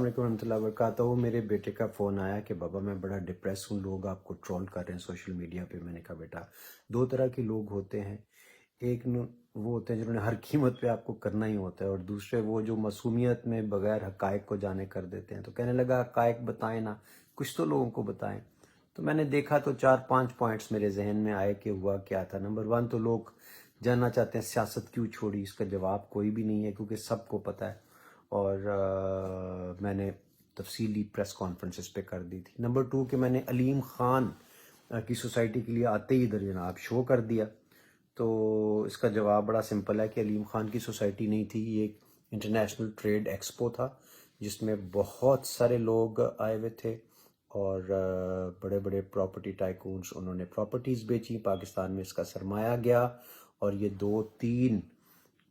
علیکم ورحمۃ اللہ وبرکاتہ. میرے بیٹے کا فون آیا کہ بابا میں بڑا ڈپریس ہوں, لوگ آپ کو ٹرول کر رہے ہیں سوشل میڈیا پہ. میں نے کہا بیٹا دو طرح کے لوگ ہوتے ہیں, ایک وہ ہوتے ہیں جنہوں نے ہر قیمت پہ آپ کو کرنا ہی ہوتا ہے, اور دوسرے وہ جو معصومیت میں بغیر حقائق کو جانے کر دیتے ہیں. تو کہنے لگا حقائق بتائیں نا, کچھ تو لوگوں کو بتائیں. تو میں نے دیکھا تو 4-5 پوائنٹس میرے ذہن میں آئے کہ ہوا کیا تھا. نمبر 1 تو لوگ جاننا چاہتے ہیں سیاست کیوں چھوڑی. اس کا جواب کوئی بھی نہیں ہے کیونکہ سب کو پتہ ہے, اور میں نے تفصیلی پریس کانفرنسز پہ کر دی تھی. نمبر 2 کہ میں نے علیم خان کی سوسائٹی کے لیے آتے ہی ادھر جناب شو کر دیا. تو اس کا جواب بڑا سمپل ہے کہ علیم خان کی سوسائٹی نہیں تھی, یہ ایک انٹرنیشنل ٹریڈ ایکسپو تھا جس میں بہت سارے لوگ آئے ہوئے تھے, اور بڑے بڑے پراپرٹی ٹائکونز انہوں نے پراپرٹیز بیچی. پاکستان میں اس کا سرمایہ گیا, اور یہ 2-3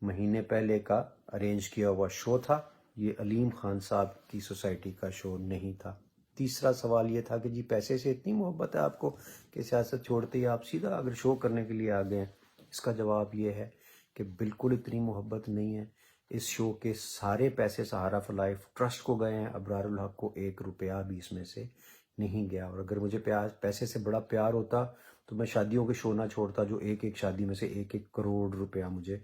مہینے پہلے کا ارینج کیا ہوا شو تھا. یہ علیم خان صاحب کی سوسائٹی کا شو نہیں تھا. تیسرا سوال یہ تھا کہ جی پیسے سے اتنی محبت ہے آپ کو کہ سیاست چھوڑتے ہی آپ سیدھا اگر شو کرنے کے لیے آ گئے ہیں. اس کا جواب یہ ہے کہ بالکل اتنی محبت نہیں ہے. اس شو کے سارے پیسے سہارا فار لائف ٹرسٹ کو گئے ہیں, ابرار الحق کو 1 روپیہ بھی اس میں سے نہیں گیا. اور اگر مجھے پیسے سے بڑا پیار ہوتا تو میں شادیوں کے شو نہ چھوڑتا جو ایک شادی میں سے 1 کروڑ روپیہ مجھے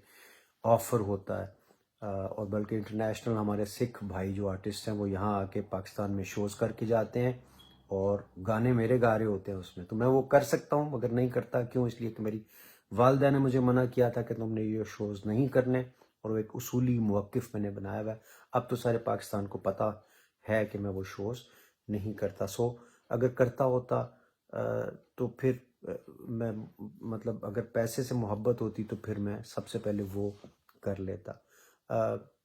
آفر ہوتا ہے. اور بلکہ انٹرنیشنل ہمارے سکھ بھائی جو آرٹسٹ ہیں وہ یہاں آ کے پاکستان میں شوز کر کے جاتے ہیں, اور گانے میرے گا رہے ہوتے ہیں اس میں. تو میں وہ کر سکتا ہوں مگر نہیں کرتا. کیوں؟ اس لیے کہ میری والدہ نے مجھے منع کیا تھا کہ تم نے یہ شوز نہیں کرنے, اور وہ ایک اصولی موقف میں نے بنایا ہوا ہے. اب تو سارے پاکستان کو پتہ ہے کہ میں وہ شوز نہیں کرتا. اگر کرتا ہوتا تو پھر میں مطلب اگر پیسے سے محبت ہوتی تو پھر میں سب سے پہلے وہ کر لیتا.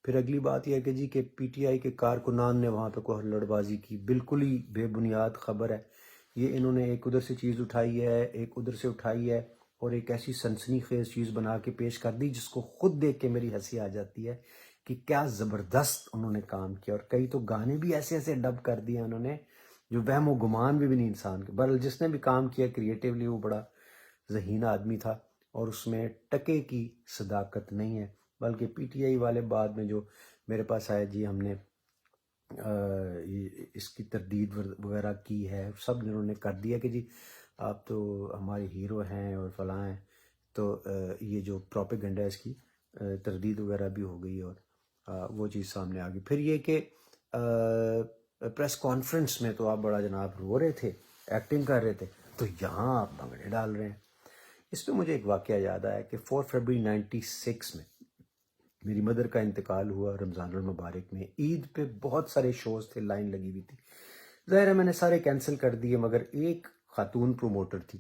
پھر اگلی بات یہ ہے کہ جی کہ پی ٹی آئی کے کارکنان نے وہاں پہ کوئی ہلڑ بازی کی, بالکل ہی بے بنیاد خبر ہے. یہ انہوں نے ایک ادھر سے چیز اٹھائی ہے, ایک ادھر سے اٹھائی ہے, اور ایک ایسی سنسنی خیز چیز بنا کے پیش کر دی جس کو خود دیکھ کے میری ہنسی آ جاتی ہے کہ کیا زبردست انہوں نے کام کیا. اور کئی تو گانے بھی ایسے ایسے ڈب کر دیے انہوں نے جو وہم و گمان بھی نہیں انسان کے. بہرحال جس نے بھی کام کیا کریٹیولی وہ بڑا ذہین آدمی تھا, اور اس میں ٹکے کی صداقت نہیں ہے. بلکہ پی ٹی آئی والے بعد میں جو میرے پاس آئے, جی ہم نے اس کی تردید وغیرہ کی ہے, سب انہوں نے کر دیا کہ جی آپ تو ہمارے ہیرو ہیں اور فلاں ہیں. تو یہ جو پروپیگنڈا ہے اس کی تردید وغیرہ بھی ہو گئی, اور وہ چیز سامنے آ گئی. پھر یہ کہ پریس کانفرنس میں تو آپ بڑا جناب رو رہے تھے, ایکٹنگ کر رہے تھے, تو یہاں آپ بھنگڑے ڈال رہے ہیں. اس پہ مجھے ایک واقعہ یاد آیا کہ 4 فروری 96 میں میری مدر کا انتقال ہوا رمضان المبارک میں. عید پہ بہت سارے شوز تھے, لائن لگی ہوئی تھی. ظاہر ہے میں نے سارے کینسل کر دیے, مگر ایک خاتون پروموٹر تھی,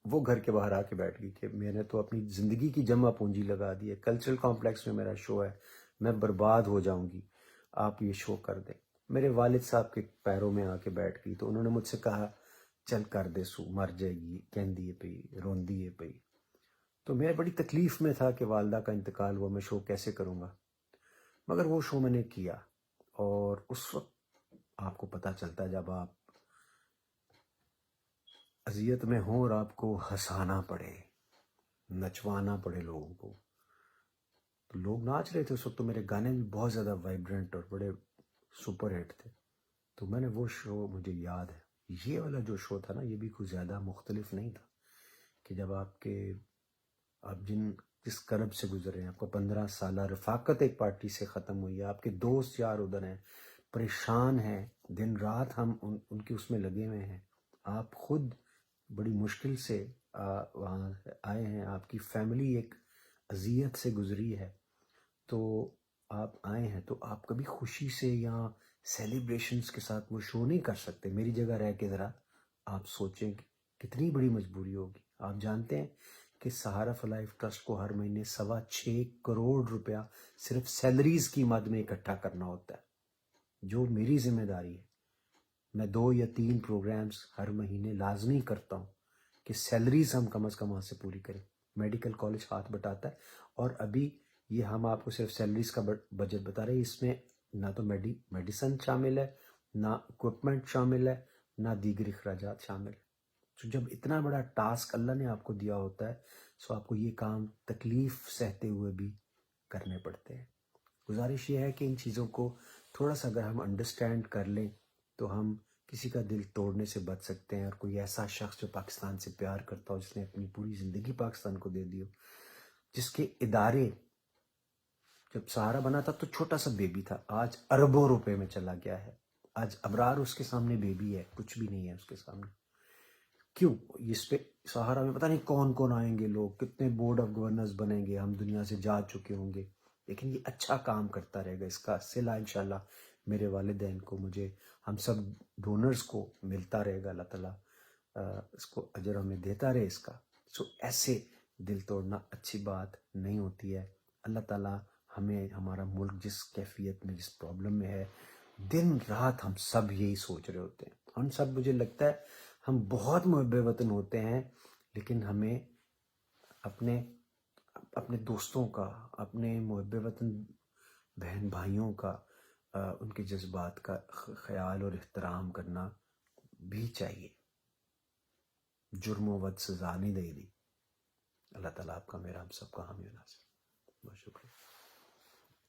وہ گھر کے باہر آ کے بیٹھ گئی کہ میں نے تو اپنی زندگی کی جمع پونجی لگا دی ہے, کلچرل کمپلیکس میں میرا شو ہے, میں برباد ہو جاؤں گی, آپ یہ شو کر دیں. میرے والد صاحب کے پیروں میں آ کے بیٹھ گئی. تو انہوں نے مجھ سے کہا چل کر دے سو, مر جائے گی, کہندی ہے پئی, روندی ہے پئی. تو میں بڑی تکلیف میں تھا کہ والدہ کا انتقال ہوا, میں شو کیسے کروں گا. مگر وہ شو میں نے کیا, اور اس وقت آپ کو پتہ چلتا ہے جب آپ اذیت میں ہوں اور آپ کو ہنسانا پڑے, نچوانا پڑے لوگوں کو. تو لوگ ناچ رہے تھے اس وقت, تو میرے گانے بھی بہت زیادہ وائبرنٹ اور بڑے سپر ہٹ تھے. تو میں نے وہ شو, مجھے یاد ہے یہ والا جو شو تھا نا, یہ بھی کچھ زیادہ مختلف نہیں تھا. کہ جب آپ جس کرب سے گزرے ہیں, آپ کو 15 سالہ رفاقت ایک پارٹی سے ختم ہوئی ہے, آپ کے دوست یار ادھر ہیں, پریشان ہیں, دن رات ہم ان کی اس میں لگے ہوئے ہیں, آپ خود بڑی مشکل سے وہاں آئے ہیں, آپ کی فیملی ایک اذیت سے گزری ہے, تو آپ آئے ہیں, تو آپ کبھی خوشی سے یا سیلیبریشنز کے ساتھ وہ شو نہیں کر سکتے. میری جگہ رہ کے ذرا آپ سوچیں کہ کتنی بڑی مجبوری ہوگی. آپ جانتے ہیں کہ سہارا فار لائف ٹرسٹ کو ہر مہینے 6.25 کروڑ روپیہ صرف سیلریز کی مد میں اکٹھا کرنا ہوتا ہے, جو میری ذمہ داری ہے. میں 2 یا 3 پروگرامز ہر مہینے لازمی کرتا ہوں کہ سیلریز ہم کم از کم وہاں سے پوری کریں. میڈیکل کالج ہاتھ بٹاتا ہے, اور ابھی یہ ہم آپ کو صرف سیلریز کا بجٹ بتا رہے ہیں. اس میں نہ تو میڈیسن شامل ہے, نہ اکوپمنٹ شامل ہے, نہ دیگر اخراجات شامل ہے. تو جب اتنا بڑا ٹاسک اللہ نے آپ کو دیا ہوتا ہے, سو آپ کو یہ کام تکلیف سہتے ہوئے بھی کرنے پڑتے ہیں. گزارش یہ ہے کہ ان چیزوں کو تھوڑا سا اگر ہم انڈرسٹینڈ کر لیں تو ہم کسی کا دل توڑنے سے بچ سکتے ہیں. اور کوئی ایسا شخص جو پاکستان سے پیار کرتا ہو، جس نے اپنی پوری زندگی پاکستان کو دے دی ہو، جس کے ادارے جب سہارا بنا تھا تو چھوٹا سا بیبی تھا، آج اربوں روپے میں چلا گیا ہے. آج ابرار اس کے سامنے بیبی ہے، کچھ بھی نہیں ہے اس کے سامنے. کیوں؟ اس پہ سہارا میں پتہ نہیں کون کون آئیں گے لوگ، کتنے بورڈ آف گورنرز بنیں گے، ہم دنیا سے جا چکے ہوں گے، لیکن یہ اچھا کام کرتا رہے گا. اس کا صلہ انشاءاللہ میرے والدین کو، مجھے، ہم سب ڈونرز کو ملتا رہے گا. اللہ تعالیٰ اس کو اجر ہمیں دیتا رہے اس کا. ایسے دل توڑنا اچھی بات نہیں ہوتی ہے. اللہ تعالیٰ ہمیں، ہمارا ملک جس کیفیت میں، جس پرابلم میں ہے، دن رات ہم سب یہی سوچ رہے ہوتے ہیں. ہم سب، مجھے لگتا ہے ہم بہت محب وطن ہوتے ہیں، لیکن ہمیں اپنے دوستوں کا، اپنے محب وطن بہن بھائیوں کا، ان کے جذبات کا خیال اور احترام کرنا بھی چاہیے. جرم و ود سزا نہیں دے دی. اللہ تعالیٰ آپ کا، میرا، ہم سب کا حامی و ناصر. بہت شکریہ.